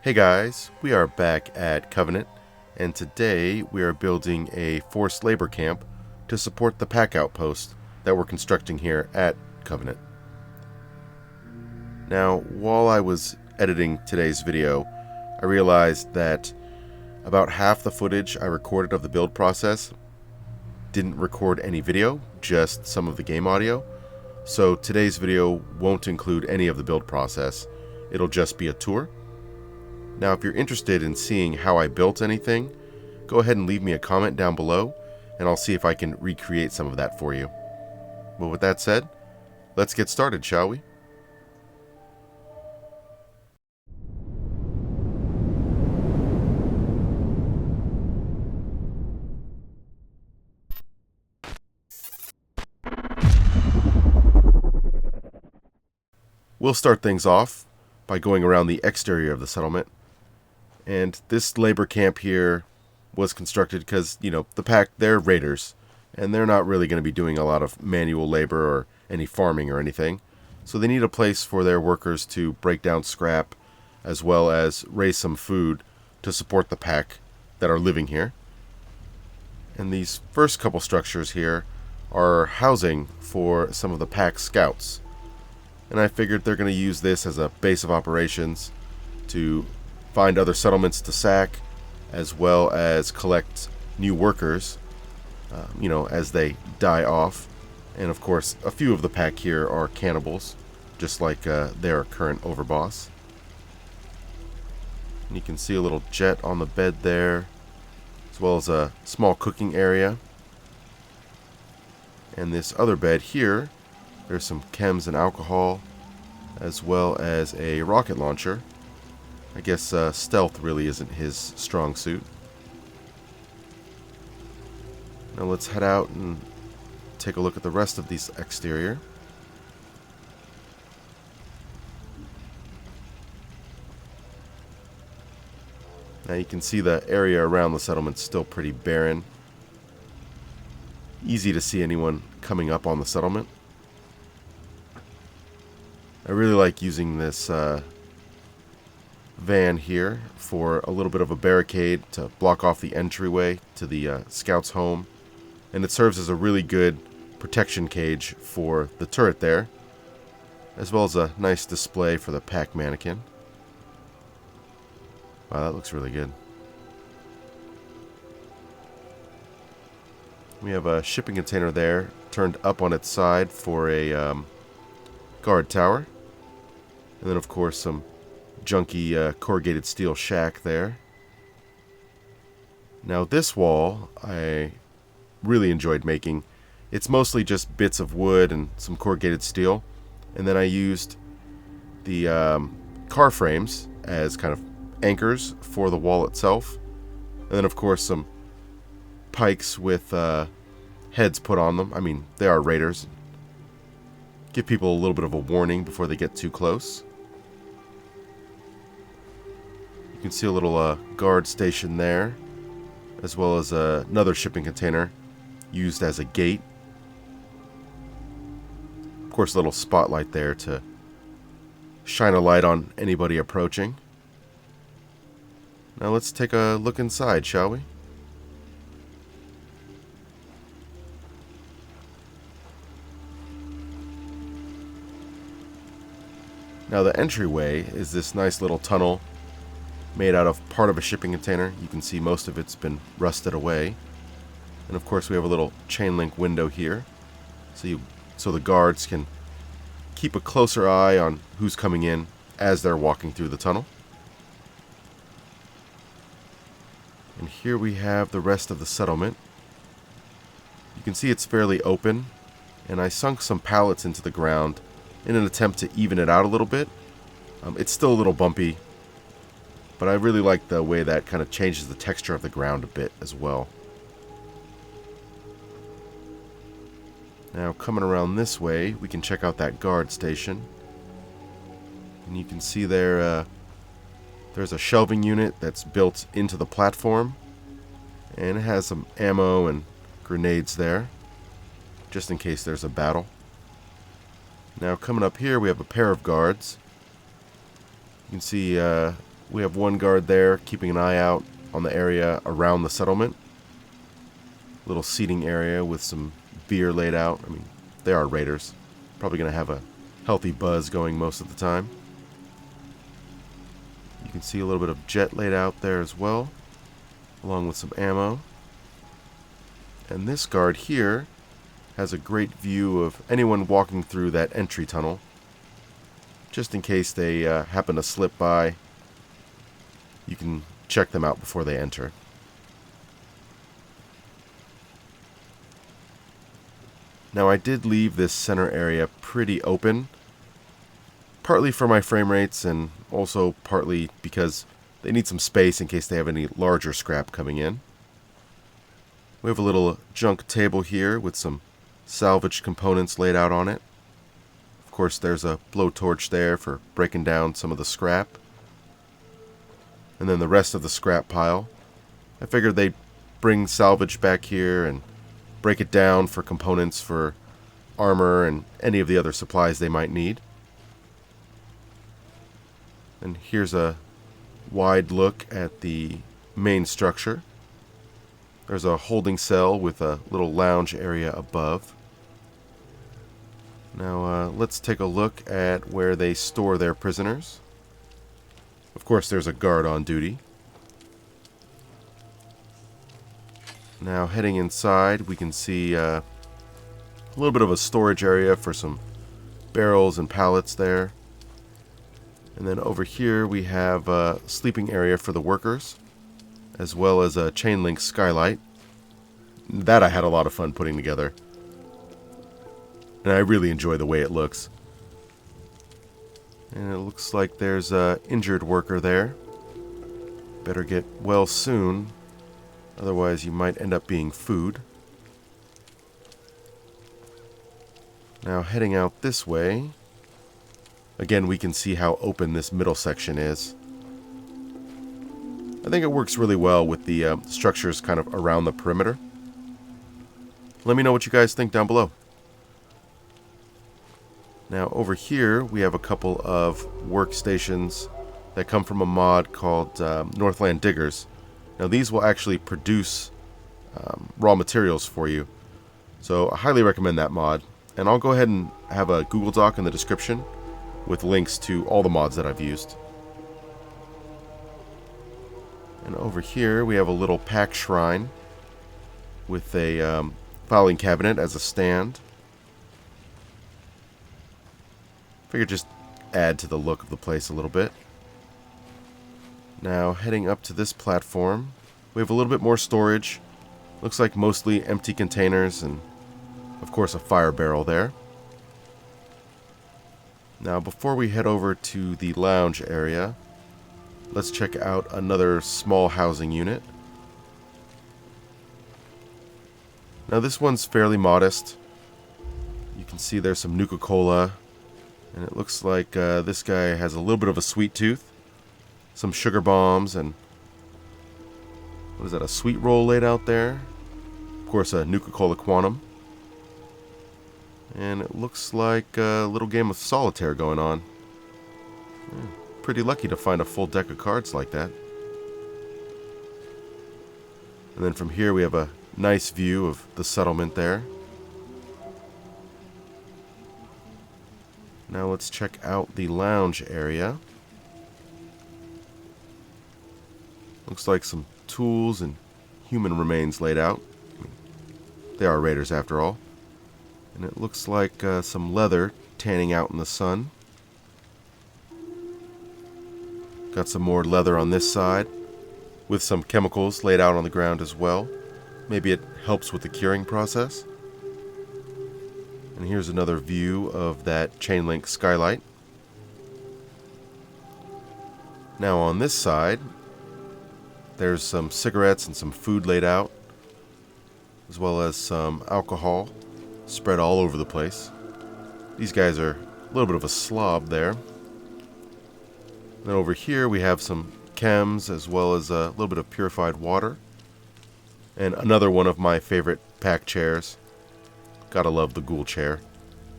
Hey guys, we are back at Covenant, and today we are building a forced labor camp to support the Pack Outpost that we're constructing here at Covenant. Now, while I was editing today's video, I realized that about half the footage I recorded of the build process didn't record any video, just some of the game audio. So today's video won't include any of the build process. It'll just be a tour. Now, if you're interested in seeing how I built anything, go ahead and leave me a comment down below, and I'll see if I can recreate some of that for you. But with that said, let's get started, shall we? We'll start things off by going around the exterior of the settlement. And this labor camp here was constructed because, the pack, they're raiders, and they're not really going to be doing a lot of manual labor or any farming or anything. So they need a place for their workers to break down scrap, as well as raise some food to support the pack that are living here. And these first couple structures here are housing for some of the pack scouts. And I figured they're going to use this as a base of operations to find other settlements to sack, as well as collect new workers, as they die off. And of course, a few of the pack here are cannibals, just like their current overboss. And you can see a little jet on the bed there, as well as a small cooking area. And this other bed here, there's some chems and alcohol, as well as a rocket launcher. I guess stealth really isn't his strong suit. Now let's head out and take a look at the rest of this exterior. Now you can see the area around the settlement's still pretty barren. Easy to see anyone coming up on the settlement. I really like using this van here for a little bit of a barricade to block off the entryway to the scout's home, and it serves as a really good protection cage for the turret there, as well as a nice display for the pack mannequin. Wow, that looks really good. We have a shipping container there turned up on its side for a guard tower, and then of course some junky corrugated steel shack there. Now this wall I really enjoyed making. It's mostly just bits of wood and some corrugated steel, and then I used the car frames as kind of anchors for the wall itself, and then of course some pikes with heads put on them. I mean, they are raiders. Give people a little bit of a warning before they get too close. You can see a little guard station there, as well as another shipping container used as a gate. Of course, a little spotlight there to shine a light on anybody approaching. Now let's take a look inside, shall we? Now the entryway is this nice little tunnel made out of part of a shipping container. You can see most of it's been rusted away. And of course we have a little chain link window here, so the guards can keep a closer eye on who's coming in as they're walking through the tunnel. And here we have the rest of the settlement. You can see it's fairly open, and I sunk some pallets into the ground in an attempt to even it out a little bit. It's still a little bumpy, but I really like the way that kind of changes the texture of the ground a bit as well. Now coming around this way, we can check out that guard station. And you can see there, there's a shelving unit that's built into the platform, and it has some ammo and grenades there, just in case there's a battle. Now coming up here, we have a pair of guards. You can see We have one guard there keeping an eye out on the area around the settlement. Little seating area with some beer laid out. I mean, they are raiders. Probably going to have a healthy buzz going most of the time. You can see a little bit of jet laid out there as well, along with some ammo. And this guard here has a great view of anyone walking through that entry tunnel, just in case they happen to slip by. You can check them out before they enter. Now, I did leave this center area pretty open, partly for my frame rates and also partly because they need some space in case they have any larger scrap coming in. We have a little junk table here with some salvaged components laid out on it. Of course, there's a blowtorch there for breaking down some of the scrap. And then the rest of the scrap pile. I figured they'd bring salvage back here and break it down for components for armor and any of the other supplies they might need. And here's a wide look at the main structure. There's a holding cell with a little lounge area above. Now let's take a look at where they store their prisoners. Of course, there's a guard on duty. Now heading inside, we can see a little bit of a storage area for some barrels and pallets there. And then over here we have a sleeping area for the workers, as well as a chain link skylight. That I had a lot of fun putting together. And I really enjoy the way it looks. And it looks like there's an injured worker there. Better get well soon, otherwise you might end up being food. Now heading out this way, again we can see how open this middle section is. I think it works really well with the structures kind of around the perimeter. Let me know what you guys think down below. Now over here we have a couple of workstations that come from a mod called Northland Diggers. Now these will actually produce raw materials for you. So I highly recommend that mod. And I'll go ahead and have a Google Doc in the description with links to all the mods that I've used. And over here we have a little pack shrine with a filing cabinet as a stand. Figured just add to the look of the place a little bit. Now heading up to this platform, we have a little bit more storage. Looks like mostly empty containers and of course a fire barrel there. Now before we head over to the lounge area, let's check out another small housing unit. Now this one's fairly modest. You can see there's some Nuka-Cola. And it looks like this guy has a little bit of a sweet tooth. Some sugar bombs and... what is that, a sweet roll laid out there? Of course, a Nuka-Cola Quantum. And it looks like a little game of solitaire going on. Yeah, pretty lucky to find a full deck of cards like that. And then from here we have a nice view of the settlement there. Now let's check out the lounge area. Looks like some tools and human remains laid out. They are raiders after all. And it looks like some leather tanning out in the sun. Got some more leather on this side with some chemicals laid out on the ground as well. Maybe it helps with the curing process. And here's another view of that chain link skylight. Now on this side, there's some cigarettes and some food laid out, as well as some alcohol spread all over the place. These guys are a little bit of a slob there. Then over here we have some chems as well as a little bit of purified water. And another one of my favorite pack chairs. Gotta love the ghoul chair.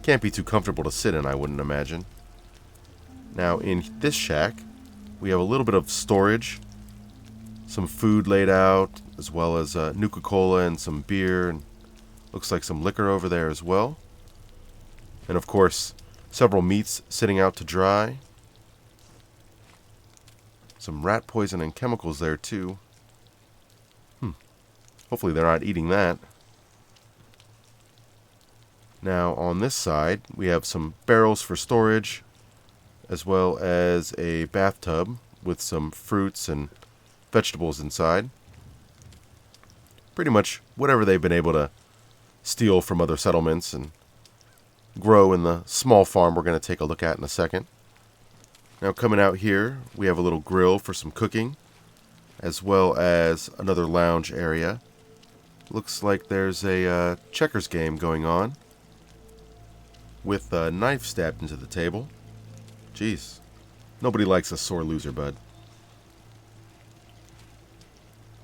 Can't be too comfortable to sit in, I wouldn't imagine. Now in this shack, we have a little bit of storage, some food laid out, as well as Nuka-Cola and some beer, and looks like some liquor over there as well. And of course, several meats sitting out to dry. Some rat poison and chemicals there too. Hopefully they're not eating that. Now on this side, we have some barrels for storage, as well as a bathtub with some fruits and vegetables inside. Pretty much whatever they've been able to steal from other settlements and grow in the small farm we're going to take a look at in a second. Now coming out here, we have a little grill for some cooking, as well as another lounge area. Looks like there's a checkers game going on with a knife stabbed into the table. Jeez, nobody likes a sore loser, bud.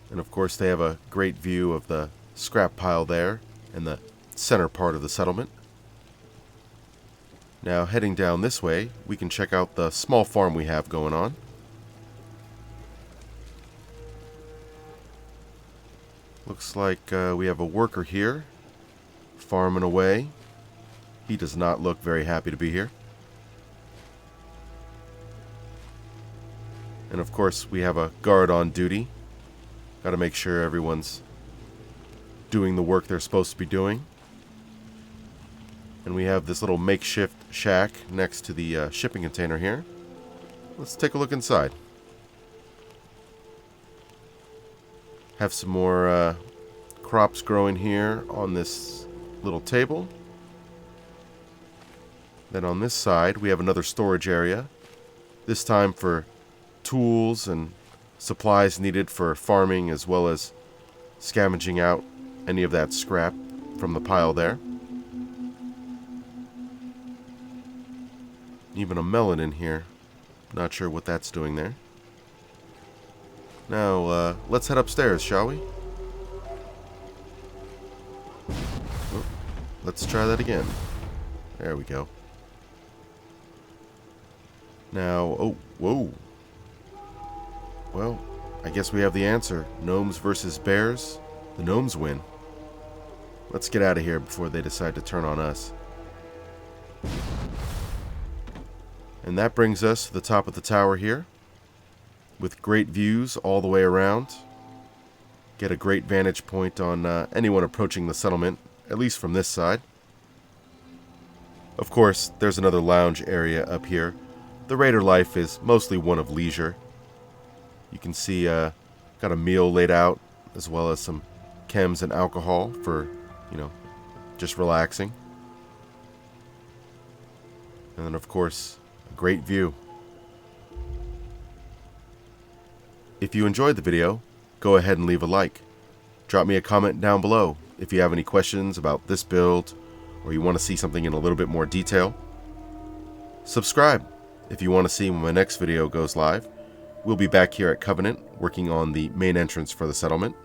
And of course they have a great view of the scrap pile there in the center part of the settlement. Now heading down this way, we can check out the small farm we have going on. Looks like we have a worker here, farming away. He does not look very happy to be here. And of course we have a guard on duty. Got to make sure everyone's doing the work they're supposed to be doing. And we have this little makeshift shack next to the shipping container here. Let's take a look inside. Have some more crops growing here on this little table. Then on this side we have another storage area, this time for tools and supplies needed for farming, as well as scavenging out any of that scrap from the pile there. Even a melon in here. Not sure what that's doing there. Now, let's head upstairs, shall we? Oh, let's try that again. There we go. Now, oh, whoa. Well, I guess we have the answer. Gnomes versus bears. The gnomes win. Let's get out of here before they decide to turn on us. And that brings us to the top of the tower here, with great views all the way around. Get a great vantage point on anyone approaching the settlement, at least from this side. Of course, there's another lounge area up here. The raider life is mostly one of leisure. You can see got a meal laid out, as well as some chems and alcohol for, just relaxing. And then of course, a great view. If you enjoyed the video, go ahead and leave a like. Drop me a comment down below if you have any questions about this build, or you want to see something in a little bit more detail. Subscribe if you want to see when my next video goes live. We'll be back here at Covenant working on the main entrance for the settlement.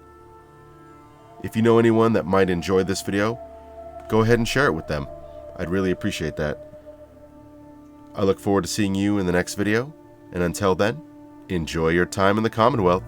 If you know anyone that might enjoy this video, go ahead and share it with them. I'd really appreciate that. I look forward to seeing you in the next video, and until then, enjoy your time in the Commonwealth.